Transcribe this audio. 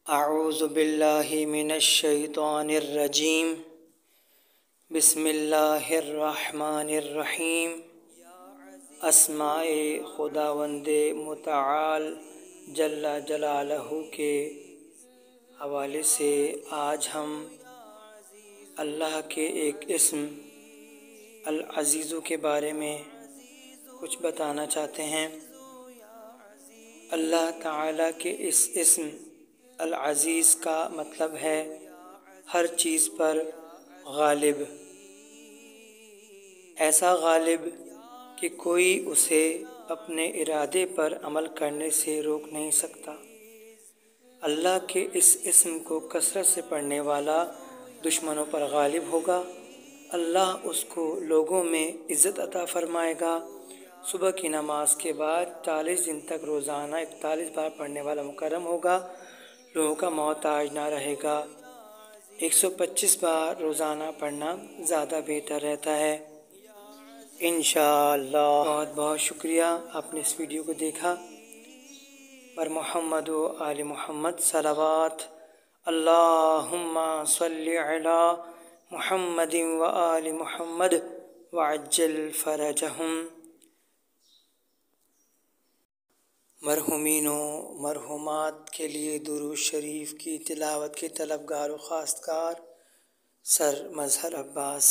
اعوذ باللہ من الشیطان الرجیم بسم اللہ الرحمن الرحیم۔ اسماء خداوند متعال جل جلالہ کے حوالے سے آج ہم اللہ کے ایک اسم العزیز کے بارے میں کچھ بتانا چاہتے ہیں۔ اللہ تعالیٰ کے اس اسم العزیز کا مطلب ہے ہر چیز پر غالب، ایسا غالب کہ کوئی اسے اپنے ارادے پر عمل کرنے سے روک نہیں سکتا۔ اللہ کے اس اسم کو کثرت سے پڑھنے والا دشمنوں پر غالب ہوگا۔ اللہ اس کو لوگوں میں عزت عطا فرمائے گا۔ صبح کی نماز کے بعد 40 دن تک روزانہ 41 بار پڑھنے والا مکرم ہوگا، لوگوں کا محتاج نہ رہے گا۔ 125 بار روزانہ پڑھنا زیادہ بہتر رہتا ہے انشاءاللہ۔ بہت بہت شکریہ آپ نے اس ویڈیو کو دیکھا۔ بر محمد و آل محمد صلوات۔ اللہم صلی علی محمد و آل محمد وعجل فرجہم۔ مرحومین و مرحومات کے لیے درود شریف کی تلاوت کے طلبگار و خواستگار سر مظہر عباس۔